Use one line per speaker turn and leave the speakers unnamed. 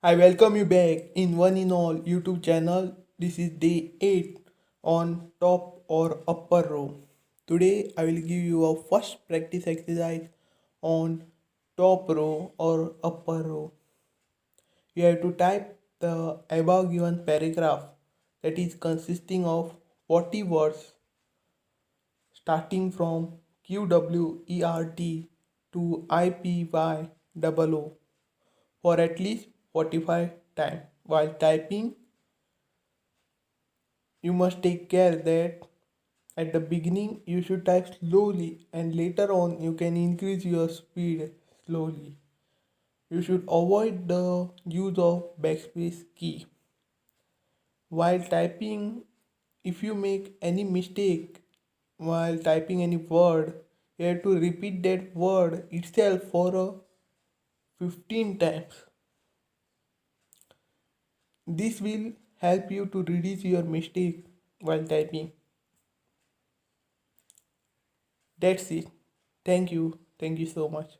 I welcome you back in One in All YouTube channel. This is day 8 on top or upper row. Today I will give you a first practice exercise on top row or upper row. You have to type the above given paragraph that is consisting of 40 words starting from QWERT to IPYOO for at least 45 times. While typing, you must take care that at the beginning you should type slowly and later on you can increase your speed slowly. You should avoid the use of backspace key. While typing, if you make any mistake while typing any word, you have to repeat that word itself for 15 times. This will help you to reduce your mistake while typing. That's it. Thank you. Thank you so much.